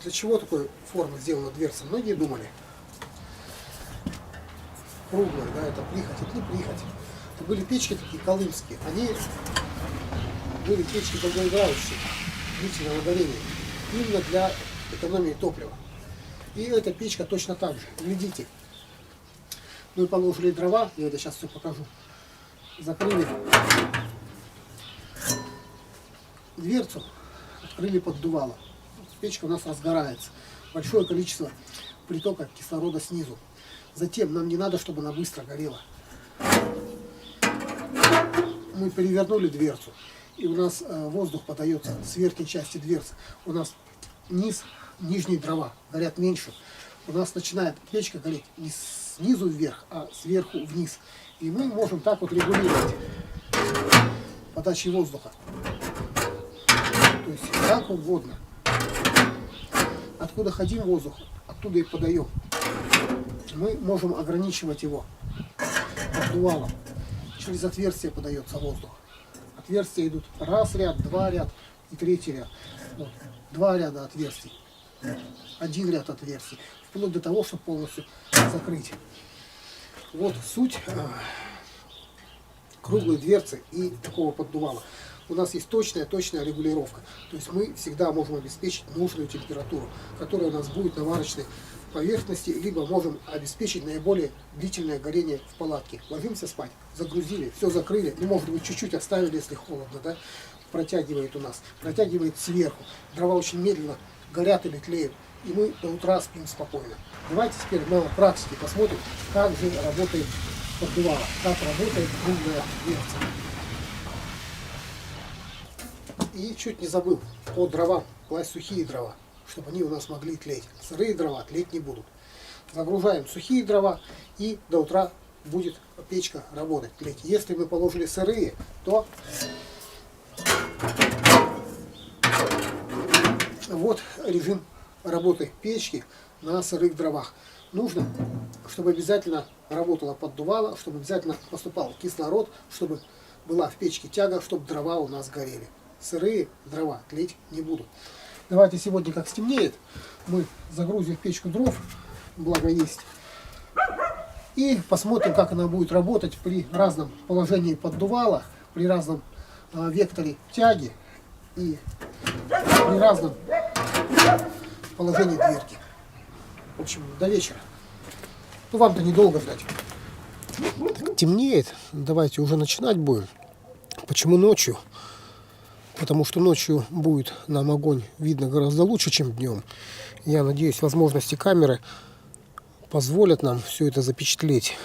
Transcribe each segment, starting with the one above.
Для чего такой формы сделана дверца? Многие думали. Круглая, да, это прихоть. Это не прихоть. Это были печки такие колымские. Они были печки долгоиграющие, длительного горения. Именно для экономии топлива. И эта печка точно так же. Глядите. Мы положили дрова, я это сейчас все покажу. Закрыли дверцу, открыли поддувало. Печка у нас разгорается. Большое количество притока кислорода снизу. Затем нам не надо, чтобы она быстро горела. Мы перевернули дверцу, и у нас воздух подается с верхней части дверцы. У нас нижние дрова горят меньше. У нас начинает печка гореть не снизу вверх, а сверху вниз. И мы можем так вот регулировать подачи воздуха. То есть как угодно. Откуда хотим воздух, оттуда и подаем. Мы можем ограничивать его поддувалом. Через отверстие подается воздух. Отверстия идут раз ряд, два ряд и третий ряд. Вот. Два ряда отверстий. Один ряд отверстий. Вплоть до того, чтобы полностью закрыть. Вот суть круглой дверцы и такого поддувала. У нас есть точная регулировка. То есть мы всегда можем обеспечить нужную температуру, которая у нас будет на варочной поверхности, либо можем обеспечить наиболее длительное горение в палатке. Ложимся спать, загрузили, все закрыли, ну, может быть, чуть-чуть оставили, если холодно, да, протягивает у нас, протягивает сверху. Дрова очень медленно горят или тлеют, и мы до утра спим спокойно. Давайте теперь на практике посмотрим, как же работает поддувало, как работает круглая дверца. И чуть не забыл, по дровам класть сухие дрова, чтобы они у нас могли тлеть. Сырые дрова тлеть не будут. Загружаем сухие дрова, и до утра будет печка работать, тлеть. Если мы положили сырые, то вот режим работы печки на сырых дровах. Нужно, чтобы обязательно работало поддувало, чтобы обязательно поступал кислород, чтобы была в печке тяга, чтобы дрова у нас горели. Сырые дрова тлеть не будут. Давайте сегодня, как стемнеет, мы загрузим в печку дров, благо есть, и посмотрим, как она будет работать при разном положении поддувала, при разном векторе тяги и при разном положении дверки. В общем, до вечера. Ну, вам-то недолго ждать. Темнеет, давайте уже начинать будем. Почему ночью? Потому что ночью будет нам огонь видно гораздо лучше, чем днем. Я надеюсь, возможности камеры позволят нам все это запечатлеть.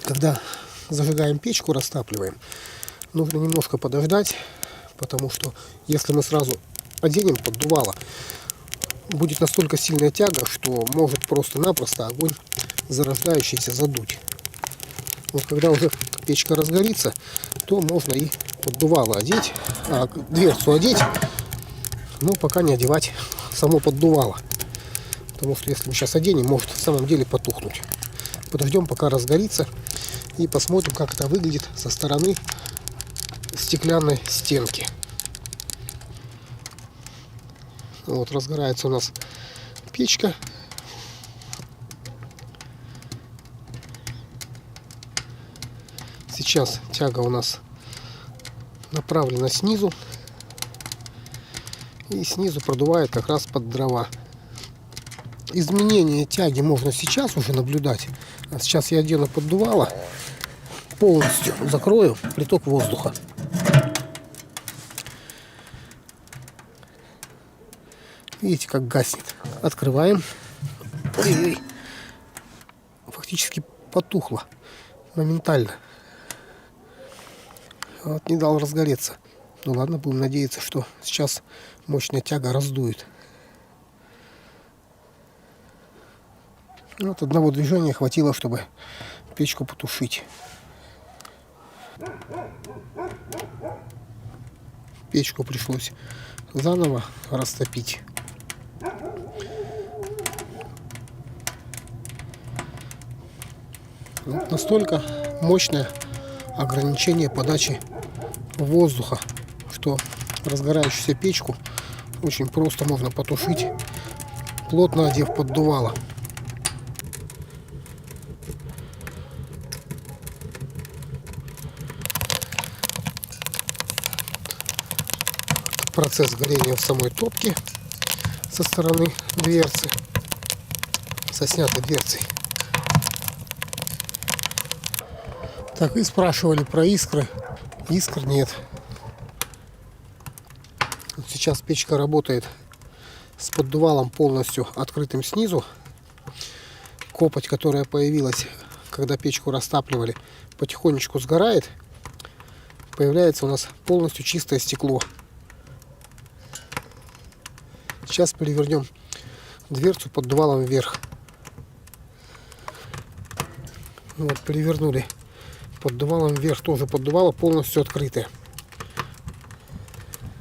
Когда зажигаем печку, растапливаем, нужно немножко подождать, потому что если мы сразу оденем поддувало, будет настолько сильная тяга, что может просто-напросто огонь зарождающийся задуть. Вот когда уже печка разгорится, то можно и поддувало одеть, дверцу одеть, но пока не одевать само поддувало, потому что если мы сейчас оденем, может в самом деле потухнуть. Подождем, пока разгорится, и посмотрим, как это выглядит со стороны стеклянной стенки. Вот разгорается у нас печка. Сейчас тяга у нас направлена снизу, и снизу продувает как раз под дрова. Изменение тяги можно сейчас уже наблюдать. А сейчас я одену поддувало, полностью закрою приток воздуха. Видите, как гаснет. Открываем. Ой-ой. Фактически потухло моментально. Вот не дал разгореться. Ну ладно, будем надеяться, что сейчас мощная тяга раздует. Вот одного движения хватило, чтобы печку потушить. Печку пришлось заново растопить. Вот настолько мощное ограничение подачи воздуха, что разгорающуюся печку очень просто можно потушить, плотно одев поддувало. Процесс горения в самой топке со стороны дверцы, со снятой дверцей. Так, и спрашивали про искры. Искр нет. Вот сейчас печка работает с поддувалом полностью открытым снизу. Копоть, которая появилась, когда печку растапливали, потихонечку сгорает. Появляется у нас полностью чистое стекло. Сейчас перевернем дверцу поддувалом вверх. Вот, перевернули поддувалом вверх. Тоже поддувало полностью открытое.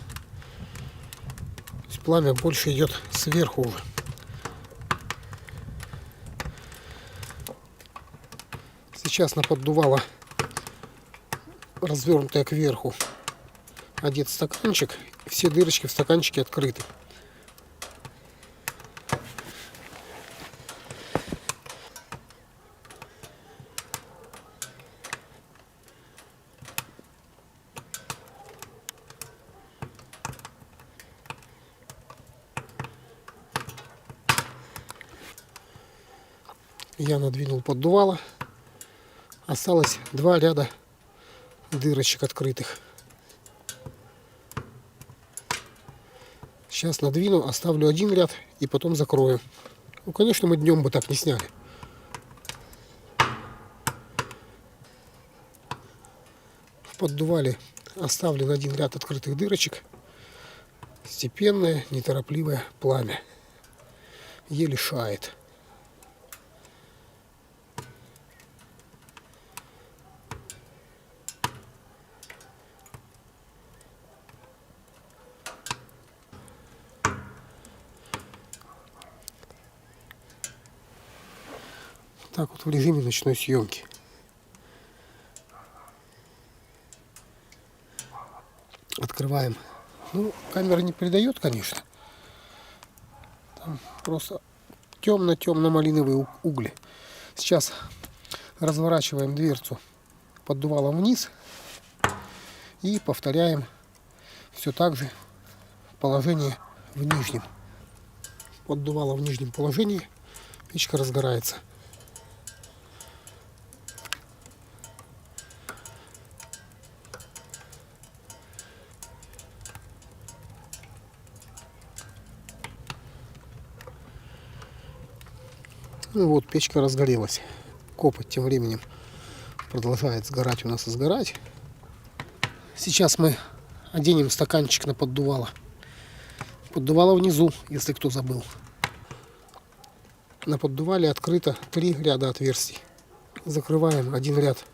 То есть пламя больше идет сверху уже. Сейчас на поддувало, развернутое кверху, одет стаканчик. Все дырочки в стаканчике открыты. Я надвинул поддувало. Осталось 2 ряда дырочек открытых. Сейчас надвину, оставлю 1 ряд и потом закрою. Ну, конечно, мы днем бы так не сняли. В поддувале оставлен 1 ряд открытых дырочек. Степенное, неторопливое пламя. Еле шает. Так вот в режиме ночной съемки. Открываем. Ну, камера не передает, конечно. Там просто темно-темно-малиновые угли. Сейчас разворачиваем дверцу поддувалом вниз и повторяем все так же положение в нижнем. Поддувало в нижнем положении, печка разгорается. Ну вот, печка разгорелась. Копоть тем временем продолжает сгорать у нас и сгорать. Сейчас мы оденем стаканчик на поддувало. Поддувало внизу, если кто забыл. На поддувале открыто 3 ряда отверстий. Закрываем 1 ряд.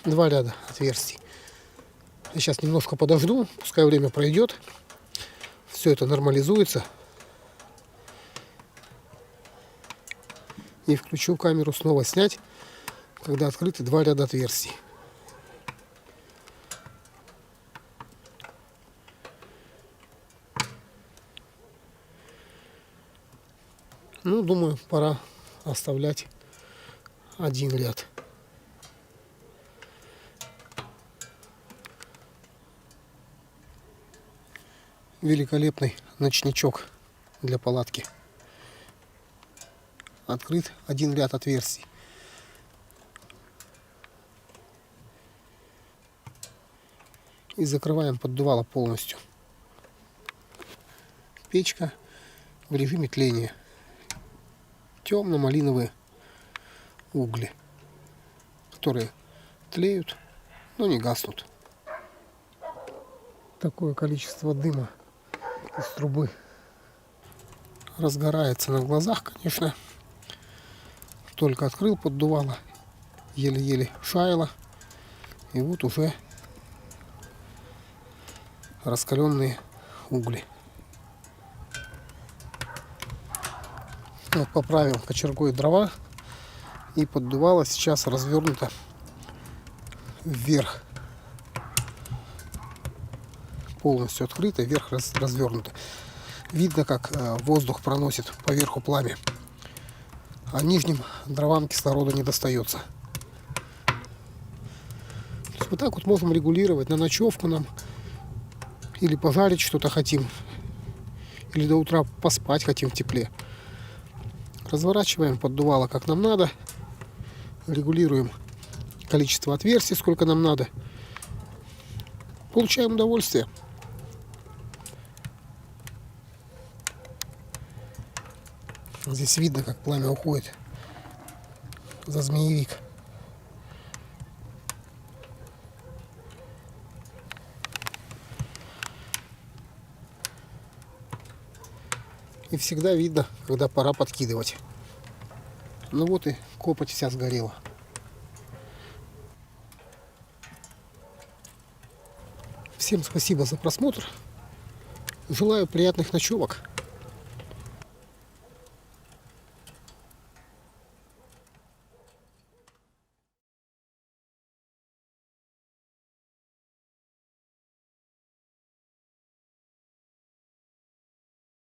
Два ряда отверстий. Я сейчас немножко подожду, пускай время пройдет. Все это нормализуется. И включу камеру снова снять, когда открыты 2 ряда отверстий. Ну, думаю, пора оставлять 1 ряд. Великолепный ночничок для палатки. Открыт 1 ряд отверстий. И закрываем поддувало полностью. Печка в режиме тления. Темно-малиновые угли, которые тлеют, но не гаснут. Такое количество дыма из трубы разгорается на глазах, конечно. Только открыл, поддувало, еле-еле шаяло. И вот уже раскаленные угли. Вот поправил кочергой дрова, и поддувало сейчас развернуто вверх. Полностью открыто, вверх развернуто. Видно, как воздух проносит по верху пламя, а нижним дровам кислорода не достается. То есть вот так вот можем регулировать на ночевку нам, или пожарить что-то хотим, или до утра поспать хотим в тепле. Разворачиваем поддувало как нам надо, регулируем количество отверстий, сколько нам надо. Получаем удовольствие. Здесь видно, как пламя уходит за змеевик. И всегда видно, когда пора подкидывать. Ну вот и копоть вся сгорела. Всем спасибо за просмотр. Желаю приятных ночевок.